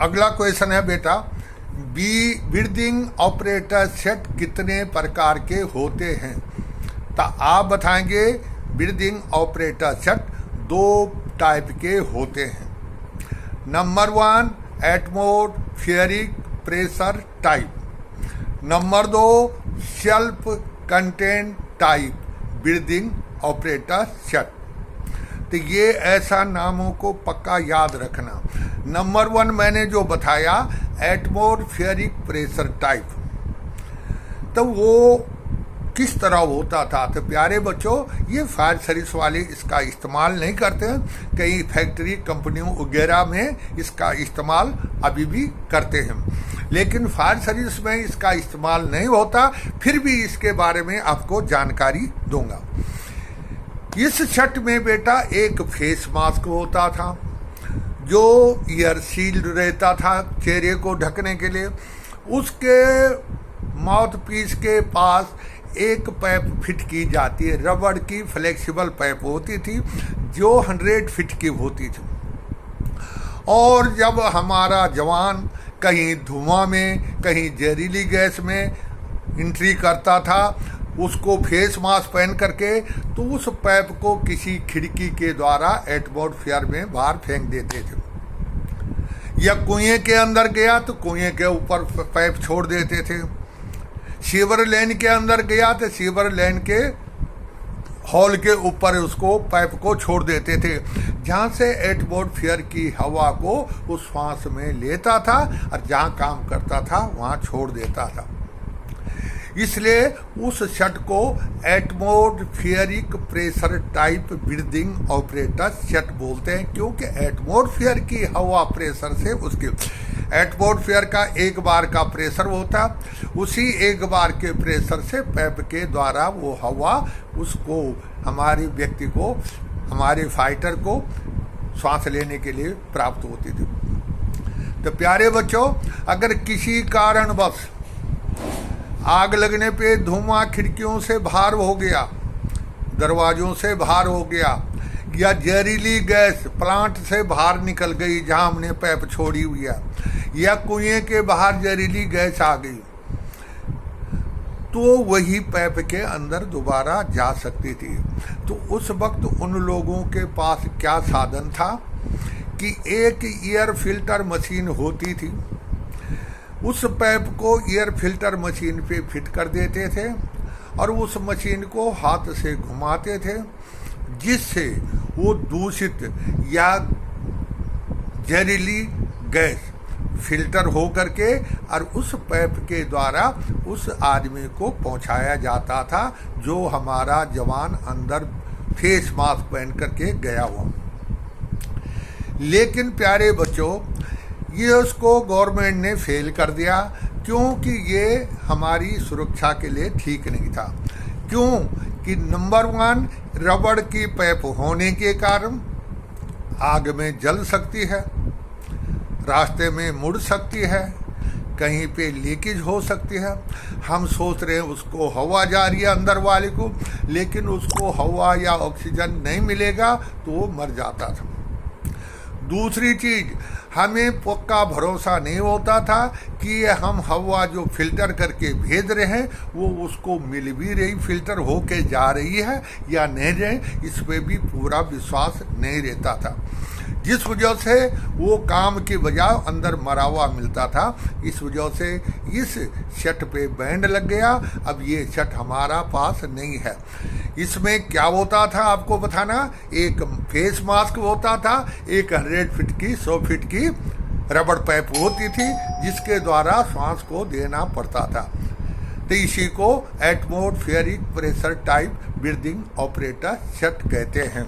अगला क्वेश्चन है बेटा, ब्रीदिंग ऑपरेटर सेट कितने प्रकार के होते हैं? तो आप बताएंगे ब्रीदिंग ऑपरेटर सेट 2 टाइप के होते हैं। Number 1 atmospheric pressure type, number 2 self content type breathing operator set. तो ये ऐसा नामों को पक्का याद रखना। नंबर 1 मैंने जो बताया एटमॉस्फेरिक प्रेशर टाइप, तो वो किस तरह होता था? तो प्यारे बच्चों, ये फायर सर्विस वाले इसका इस्तेमाल नहीं करते हैं, कई फैक्ट्री कंपनियों वगैरह में इसका इस्तेमाल अभी भी करते हैं, लेकिन फायर सर्विस में इसका इस्तेमाल नहीं होता। फिर भी इसके बारे में आपको जानकारी दूंगा। इस सेट में बेटा एक फेस मास्क होता था जो ईयर सील्ड रहता था चेहरे को ढकने के लिए। उसके माउथ पीस के पास एक पाइप फिट की जाती है, रबड़ की फ्लेक्सिबल पाइप होती थी जो 100 फीट की होती थी। और जब हमारा जवान कहीं धुआं में, कहीं जहरीली गैस में एंट्री करता था, उसको फेस मास्क पहन करके, तो उस पाइप को किसी खिड़की के द्वारा एटमॉस्फेयर में बाहर फेंक देते थे, या कुएं के अंदर गया तो कुएं के ऊपर पाइप छोड़ देते थे, सीवर लेन के अंदर गया तो सीवर लेन के हॉल के ऊपर उसको पाइप को छोड़ देते थे, जहाँ से एटमॉस्फेयर की हवा को उस श्वास में लेता था और जहाँ काम करता था वहाँ छोड़ देता था। इसलिए उस सेट को atmospheric pressure type breathing operator set बोलते हैं, क्योंकि एटमॉस्फेयर की हवा प्रेशर से उसके एटमॉस्फेयर का एक बार का प्रेशर होता, उसी एक बार के प्रेशर से पाइप के द्वारा वो हवा उसको, हमारे व्यक्ति को, हमारे फाइटर को सांस लेने के लिए प्राप्त होती थी। तो प्यारे बच्चों, अगर किसी कारणवश आग लगने पे धुआं खिड़कियों से बाहर हो गया, दरवाजों से बाहर हो गया, या जहरीली गैस प्लांट से बाहर निकल गई जहां हमने पाइप छोड़ी हुई है, या कुएं के बाहर जहरीली गैस आ गई, तो वही पाइप के अंदर दोबारा जा सकती थी। तो उस वक्त उन लोगों के पास क्या साधन था कि एक एयर फिल्टर मशीन होती थी, उस पाइप को एयर फिल्टर मशीन पे फिट कर देते थे और उस मशीन को हाथ से घुमाते थे, जिससे वो दूषित या जहरीली गैस फिल्टर हो करके और उस पाइप के द्वारा उस आदमी को पहुंचाया जाता था जो हमारा जवान अंदर फेस मास्क पहन करके गया हुआ। लेकिन प्यारे बच्चों, ये उसको गवर्नमेंट ने फेल कर दिया, क्योंकि ये हमारी सुरक्षा के लिए ठीक नहीं था। क्यों कि नंबर 1 रबड़ की पाइप होने के कारण आग में जल सकती है, रास्ते में मुड़ सकती है, कहीं पे लीकेज हो सकती है। हम सोच रहे हैं उसको हवा जा रही है अंदर वाले को, लेकिन उसको हवा या ऑक्सीजन नहीं मिलेगा तो वो मर जाता था। दूसरी चीज, हमें पक्का भरोसा नहीं होता था कि हम हवा जो फिल्टर करके भेज रहे हैं वो उसको मिल भी रही, फिल्टर होके जा रही है या नहीं रहे, इस पे भी पूरा विश्वास नहीं रहता था, जिस वजह से वो काम की बजाय अंदर मरा हुआ मिलता था। इस वजह से इस सेट पे बैंड लग गया। अब ये सेट हमारा पास नहीं है। इसमें क्या होता था आपको बताना, एक फेस मास्क होता था, एक 100 फीट की 100 फीट की रबड़ पाइप होती थी जिसके द्वारा सांस को देना पड़ता था। तो इसी को atmospheric pressure type breathing operator set कहते हैं।